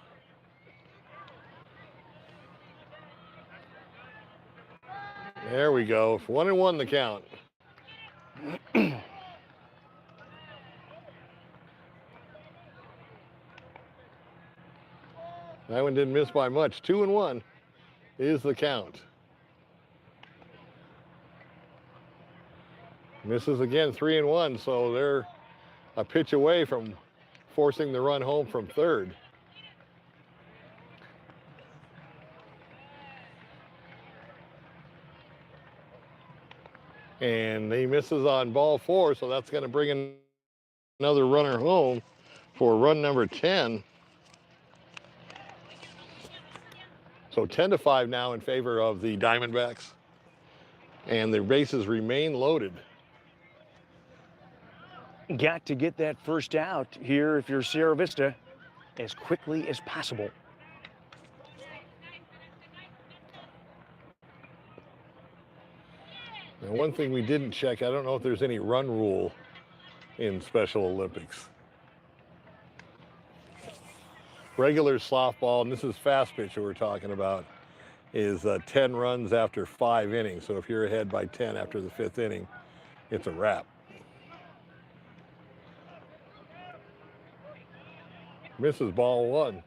[SPEAKER 2] There we go. 1-1 the count. That one didn't miss by much. 2-1 is the count. Misses again, 3-1, so they're a pitch away from forcing the run home from third. And he misses on ball 4, so that's going to bring in another runner home for run number 10. So 10-5 now in favor of the Diamondbacks. And their bases remain loaded.
[SPEAKER 1] Got to get that first out here if you're Sierra Vista as quickly as possible.
[SPEAKER 2] Now, one thing we didn't check, I don't know if there's any run rule in Special Olympics. Regular softball, and this is fast pitch that we're talking about, is 10 runs after 5 innings. So if you're ahead by 10 after the 5th inning, it's a wrap. Misses ball 1.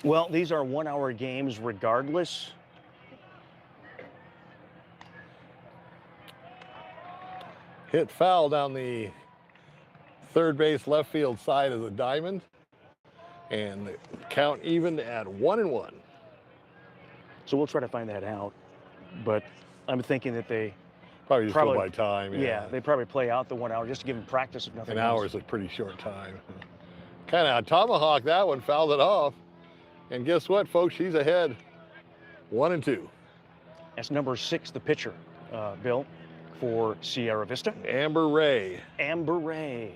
[SPEAKER 1] Well, these are 1-hour games regardless.
[SPEAKER 2] Hit foul down the third base left field side of the diamond. And the count even at 1-1.
[SPEAKER 1] So we'll try to find that out. But I'm thinking that they
[SPEAKER 2] Probably just go by time.
[SPEAKER 1] Yeah, they probably play out the 1 hour just to give them practice if nothing
[SPEAKER 2] An
[SPEAKER 1] else.
[SPEAKER 2] hour is a pretty short time. Kind of tomahawk that one, fouled it off. And guess what, folks? She's ahead 1-2.
[SPEAKER 1] That's number 6, the pitcher, Bill, for Sierra Vista.
[SPEAKER 2] Amber Ray.
[SPEAKER 1] Amber Ray.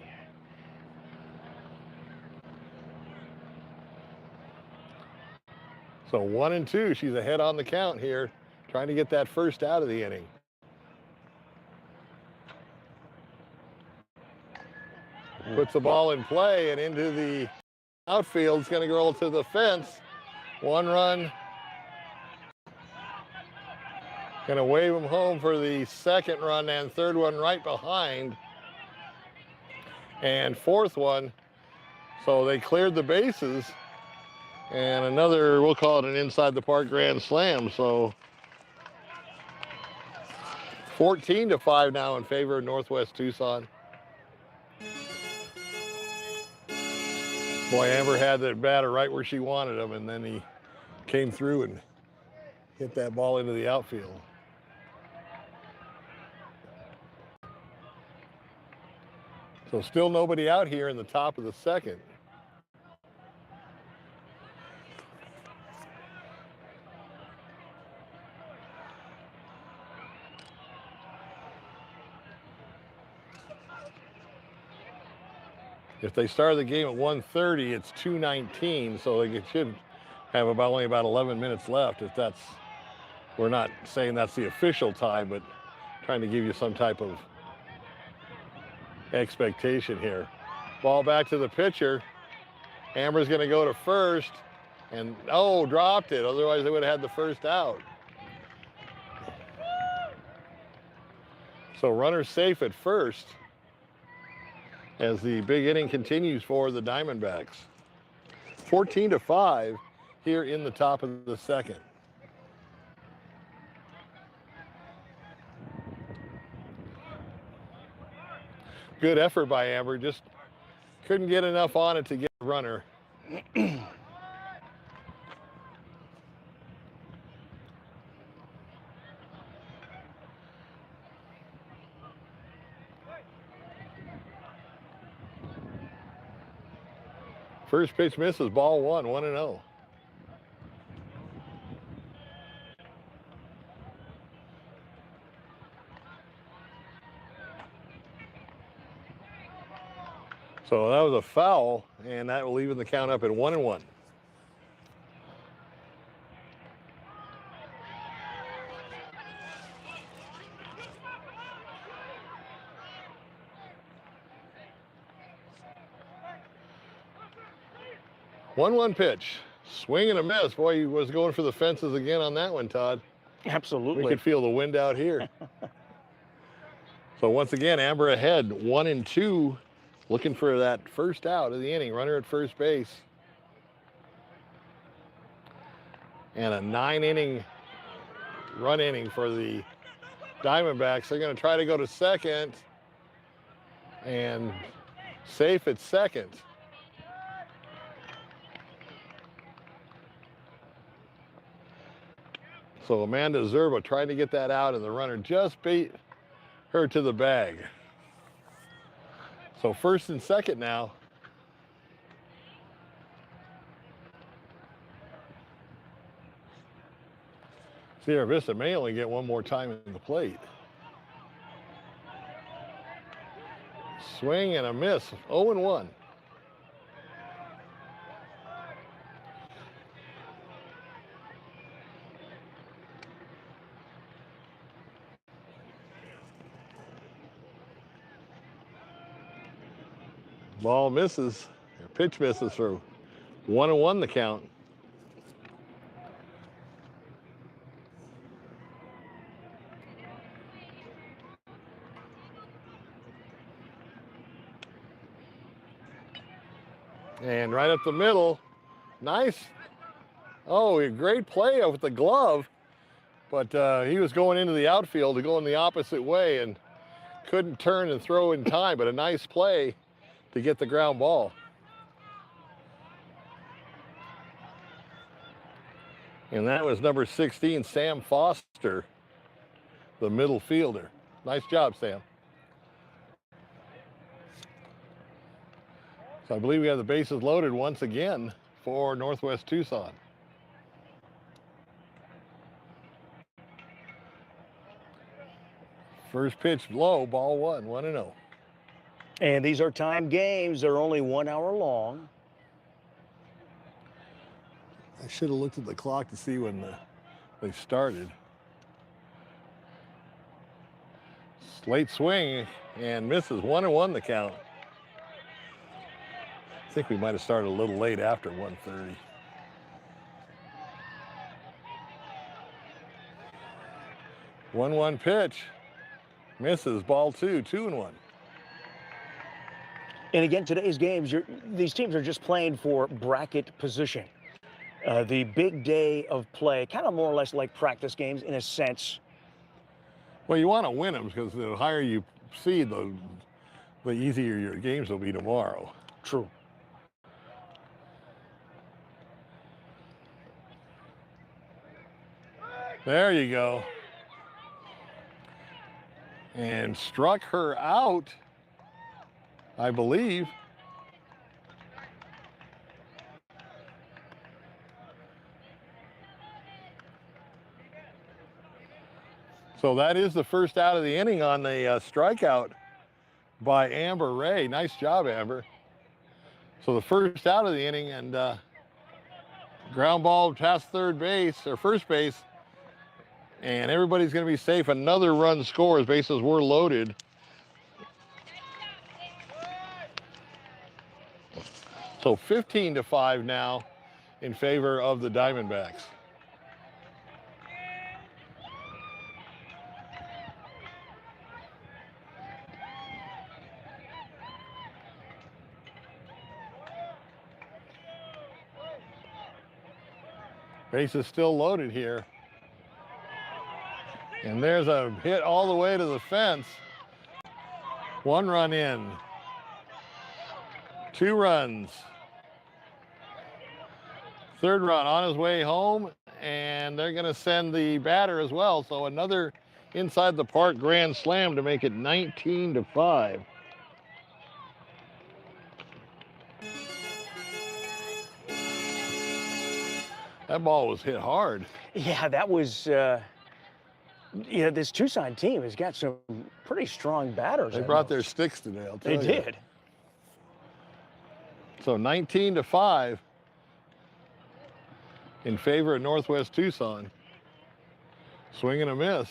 [SPEAKER 2] So 1-2, she's ahead on the count here, trying to get that first out of the inning. Puts the ball in play and into the outfield. It's going to go to the fence. 1 run. Going to wave them home for the 2nd run and 3rd one right behind. And 4th one. So they cleared the bases. And another, we'll call it an inside the park grand slam. So 14-5 now in favor of Northwest Tucson. Boy, Amber had that batter right where she wanted him, and then he came through and hit that ball into the outfield. So still nobody out here in the top of the 2nd. If they start the game at 1:30, it's 2:19, so they should have only about 11 minutes left. If that's, we're not saying that's the official time, but trying to give you some type of expectation here. Ball back to the pitcher. Amber's going to go to first, And, oh, dropped it. Otherwise, they would have had the first out. So runner safe at first as the big inning continues for the Diamondbacks. 14-5 here in the top of the second. Good effort by Amber, just couldn't get enough on it to get a runner. First pitch misses, ball one, 1-0. So that was a foul, and that will even the count up at 1-1. One pitch, swing and a miss. Boy, he was going for the fences again on that one, Todd.
[SPEAKER 1] Absolutely.
[SPEAKER 2] We could feel the wind out here. So once again, Amber ahead, 1-2, looking for that first out of the inning. Runner at first base. And a 9-inning run inning for the Diamondbacks. They're going to try to go to second, and safe at second. So Amanda Zerba trying to get that out, and the runner just beat her to the bag. So first and second now. Sierra Vista may only get one more time in the plate. Swing and a miss, 0-1. Ball misses, pitch misses for 1-1 the count. And right up the middle, nice. Oh, a great play with the glove, but he was going into the outfield to go in the opposite way and couldn't turn and throw in time, but a nice play to get the ground ball. And that was number 16, Sam Foster, the middle fielder. Nice job, Sam. So I believe we have the bases loaded once again for Northwest Tucson. First pitch low, ball one, 1-0.
[SPEAKER 1] And these are timed games. They're only 1 hour long.
[SPEAKER 2] I should have looked at the clock to see when they started. Late swing and misses, 1-1 the count. I think we might have started a little late after 1:30. One pitch, misses, ball two, 2-1.
[SPEAKER 1] And again, today's games, these teams are just playing for bracket position. The big day of play, kind of more or less like practice games in a sense.
[SPEAKER 2] Well, you want to win them because the higher you seed, the easier your games will be tomorrow.
[SPEAKER 1] True.
[SPEAKER 2] There you go. And struck her out, I believe. So that is the first out of the inning on the strikeout by Amber Ray. Nice job, Amber. So the first out of the inning, and ground ball past third base, or first base, and everybody's going to be safe. Another run scores, bases were loaded. So 15-5 now in favor of the Diamondbacks. Base is still loaded here. And there's a hit all the way to the fence. 1 run in. 2 runs. 3rd run on his way home, and they're going to send the batter as well. So another inside the park grand slam to make it 19-5. That ball was hit hard.
[SPEAKER 1] Yeah, that was, this Tucson team has got some pretty strong batters.
[SPEAKER 2] They brought their sticks today, I'll tell you.
[SPEAKER 1] They did.
[SPEAKER 2] So 19-5 in favor of Northwest Tucson. Swing and a miss.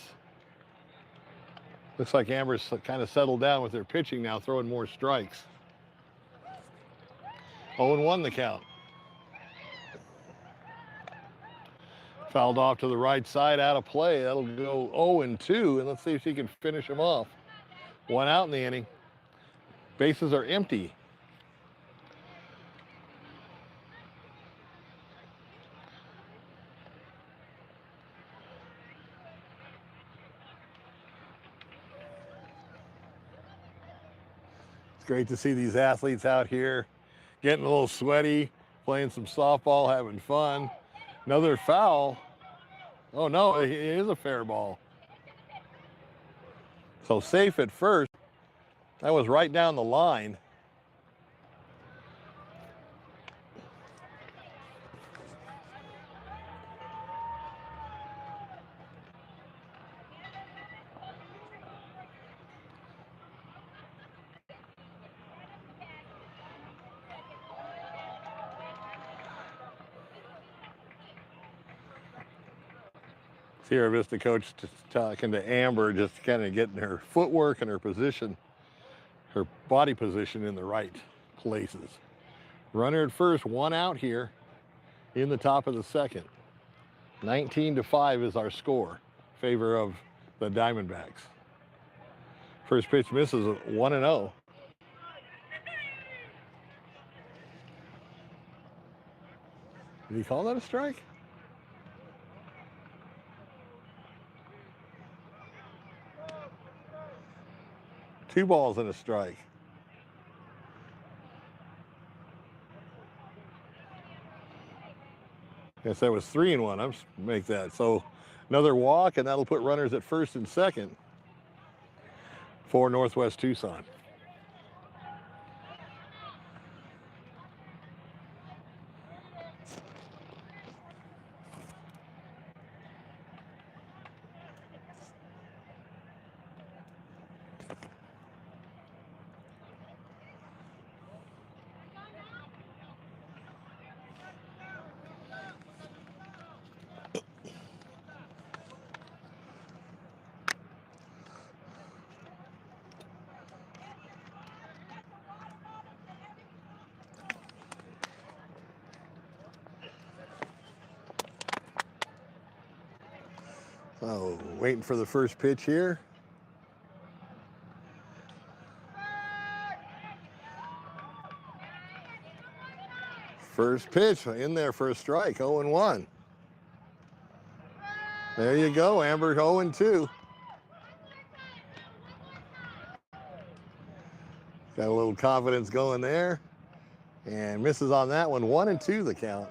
[SPEAKER 2] Looks like Amber's kind of settled down with their pitching now, throwing more strikes. 0-1 the count. Fouled off to the right side, out of play. That'll go 0-2, and let's see if she can finish him off. 1 out in the inning. Bases are empty. It's great to see these athletes out here getting a little sweaty, playing some softball, having fun. Another foul. Oh no, it is a fair ball. So safe at first. That was right down the line. Sierra Vista coach just talking to Amber, just kind of getting her footwork and her position, her body position in the right places. Runner at first, 1 out here in the top of the 2nd. 19-5 is our score, favor of the Diamondbacks. First pitch misses 1-0. Did he call that a strike? Two balls and a strike. Guess that was 3-1. I'm make that. So another walk, and that'll put runners at 1st and 2nd for Northwest Tucson. So waiting for the first pitch here. First pitch in there for a strike, 0-1. There you go, Amber, 0-2. Got a little confidence going there. And misses on that one, 1-2 the count.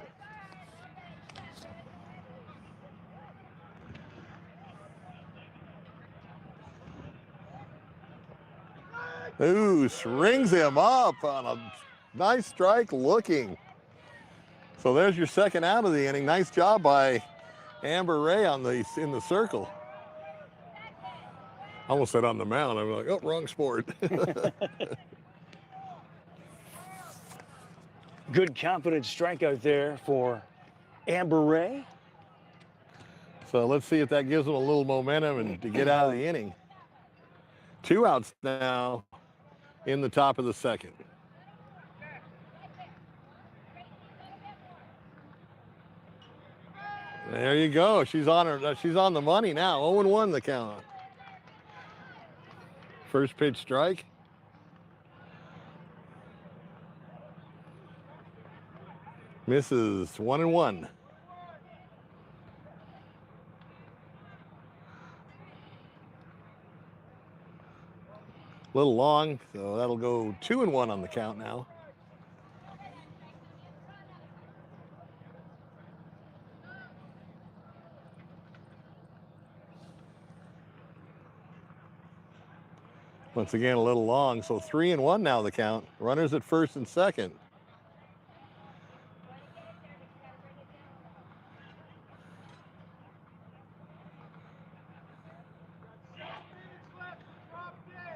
[SPEAKER 2] Ooh, rings him up on a nice strike looking. So there's your 2nd out of the inning. Nice job by Amber Ray on in the circle. I almost said on the mound. I'm like, oh, wrong sport.
[SPEAKER 1] Good confident strikeout there for Amber Ray.
[SPEAKER 2] So let's see if that gives them a little momentum and to get out of the inning. 2 outs now in the top of the 2nd. There you go. She's on her. She's on the money now. 0-1 the count. First pitch strike. Misses 1-1. A little long, so that'll go 2-1 on the count now. Once again, a little long, so 3-1 now the count. Runners at first and second.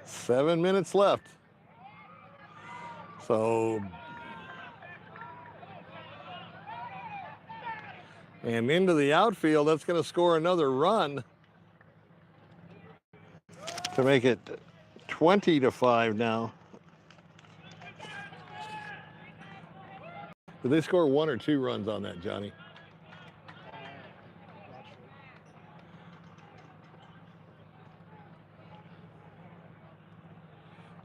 [SPEAKER 2] Seven minutes left. So, and into the outfield, that's going to score another run to make it 20-5 now. Did they score 1 or 2 runs on that, Johnny?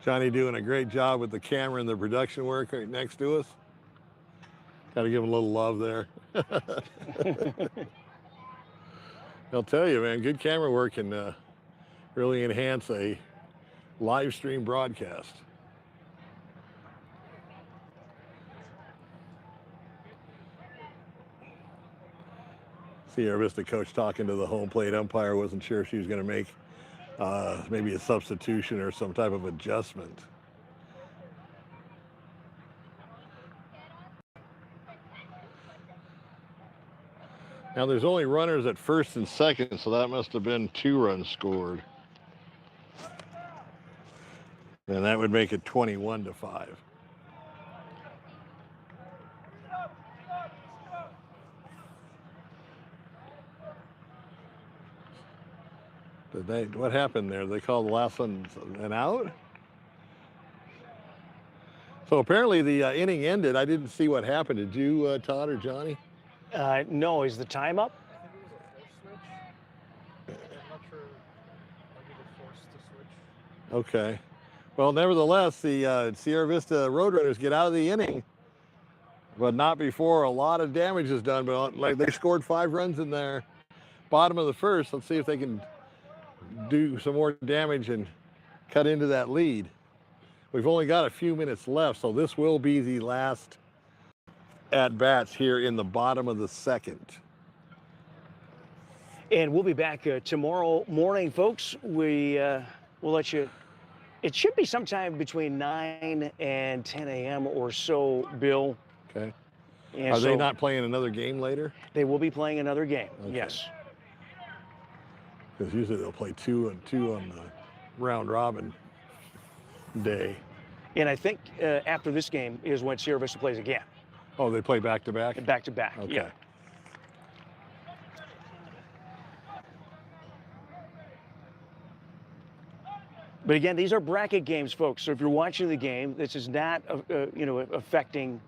[SPEAKER 2] Johnny doing a great job with the camera and the production work right next to us. Got to give him a little love there. I'll tell you, man, good camera work can really enhance a live stream broadcast. Sierra Vista coach talking to the home plate umpire, wasn't sure if she was going to make maybe a substitution or some type of adjustment. Now there's only runners at first and second, so that must have been 2 runs scored. And that would make it 21-5. What happened there? They called the last one an out? So apparently the inning ended. I didn't see what happened. Did you, Todd or Johnny?
[SPEAKER 1] No, is the time up?
[SPEAKER 3] I think it was a force switch. I'm not sure. Maybe they forced the switch.
[SPEAKER 2] Okay. Well, nevertheless, the Sierra Vista Roadrunners get out of the inning, but not before a lot of damage is done. But like they scored 5 runs in there, bottom of the first. Let's see if they can do some more damage and cut into that lead. We've only got a few minutes left, so this will be the last at-bats here in the bottom of the second.
[SPEAKER 1] And we'll be back tomorrow morning, folks. We'll let you. It should be sometime between 9 and 10 a.m. or so, Bill.
[SPEAKER 2] Okay.
[SPEAKER 1] And
[SPEAKER 2] Are they not playing another game later?
[SPEAKER 1] They will be playing another game,
[SPEAKER 2] Okay.
[SPEAKER 1] yes.
[SPEAKER 2] Because usually they'll play 2 and 2 on the round robin day.
[SPEAKER 1] And I think after this game is when Sierra Vista plays again.
[SPEAKER 2] Oh, they play back-to-back?
[SPEAKER 1] Back-to-back,
[SPEAKER 2] Okay.
[SPEAKER 1] yeah. But again, these are bracket games, folks. So if you're watching the game, this is not, affecting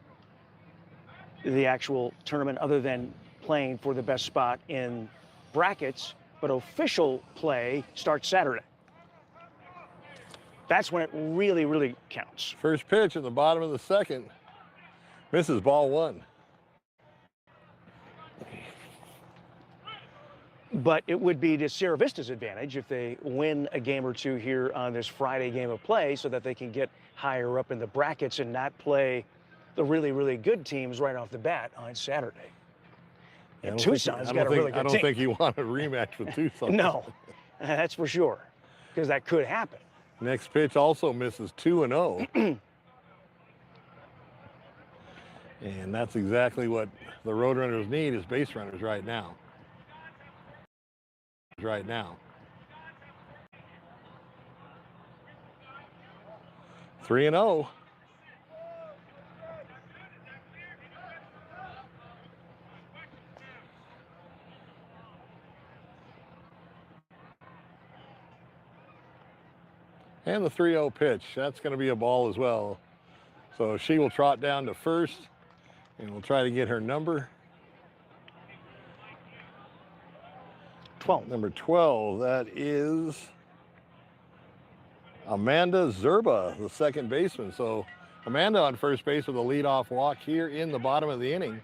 [SPEAKER 1] the actual tournament other than playing for the best spot in brackets. But official play starts Saturday. That's when it really, really counts.
[SPEAKER 2] First pitch in the bottom of the second. Misses, ball 1.
[SPEAKER 1] But it would be to Sierra Vista's advantage if they win a game or 2 here on this Friday game of play so that they can get higher up in the brackets and not play the really, really good teams right off the bat on Saturday. And Tucson's got a really good team.
[SPEAKER 2] I don't think you want a rematch with Tucson.
[SPEAKER 1] No, that's for sure, because that could happen.
[SPEAKER 2] Next pitch also misses, 2-0. And that's exactly what the Roadrunners need, is base runners right now. 3-0. And the 3-0 pitch, that's going to be a ball as well. So she will trot down to first, and we'll try to get her number.
[SPEAKER 1] 12.
[SPEAKER 2] Number 12, that is Amanda Zerba, the second baseman. So Amanda on first base with a leadoff walk here in the bottom of the inning.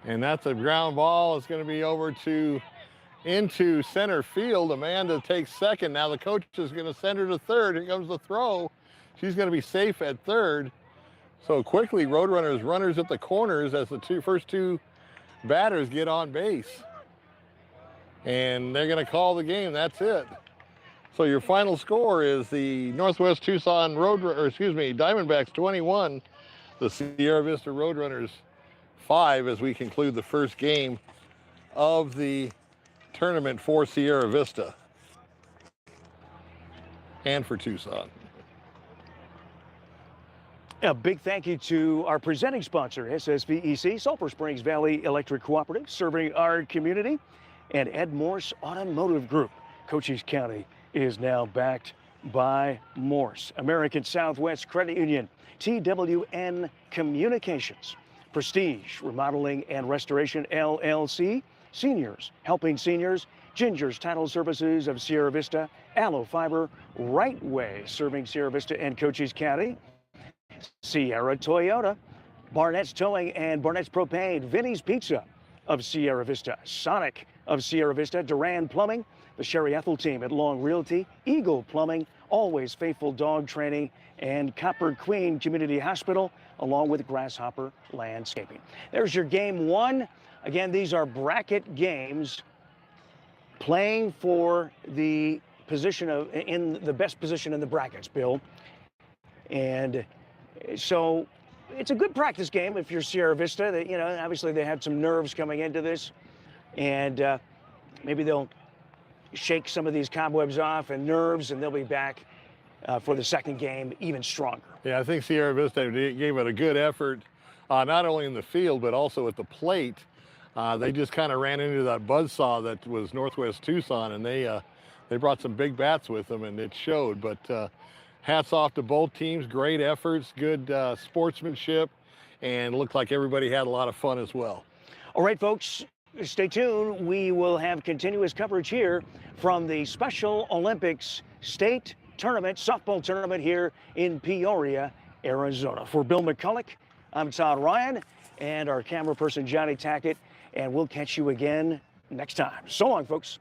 [SPEAKER 2] And that's a ground ball. It's going to be over to into center field. Amanda takes second. Now the coach is going to send her to third. Here comes the throw. She's going to be safe at third. So quickly, Roadrunners runners at the corners as the first two batters get on base. And they're going to call the game. That's it. So your final score is the Northwest Tucson Diamondbacks 21, the Sierra Vista Roadrunners 5, as we conclude the first game of the tournament for Sierra Vista and for Tucson.
[SPEAKER 1] A big thank you to our presenting sponsor, SSVEC, Sulphur Springs Valley Electric Cooperative, serving our community, and MORSE Automotive Group. Cochise County is now backed by MORSE. American Southwest Credit Union, TWN Communications, Prestige Remodeling and Restoration LLC, Seniors Helping Seniors, Ginger's Title Services of Sierra Vista, Aloe Fiber, Right Way serving Sierra Vista and Cochise County, Sierra Toyota, Barnett's Towing and Barnett's Propane, Vinny's Pizza of Sierra Vista, Sonic of Sierra Vista, Duran Plumbing, the Sherry Ethel team at Long Realty, Eagle Plumbing, Always Faithful Dog Training, and Copper Queen Community Hospital, along with Grasshopper Landscaping. There's your game one. Again, these are bracket games playing for the position in the best position in the brackets, Bill. And so it's a good practice game if you're Sierra Vista. That, you know, obviously they had some nerves coming into this, and maybe they'll shake some of these cobwebs off and nerves, and they'll be back for the second game even stronger.
[SPEAKER 2] Yeah, I think Sierra Vista gave it a good effort, not only in the field, but also at the plate. They just kind of ran into that buzzsaw that was Northwest Tucson, and they brought some big bats with them, and it showed. But hats off to both teams. Great efforts, good sportsmanship, and looked like everybody had a lot of fun as well.
[SPEAKER 1] All right, folks, stay tuned. We will have continuous coverage here from the Special Olympics State Tournament, softball tournament here in Peoria, Arizona. For Bill McCulloch, I'm Todd Ryan, and our camera person, Johnny Tackett, and we'll catch you again next time. So long, folks.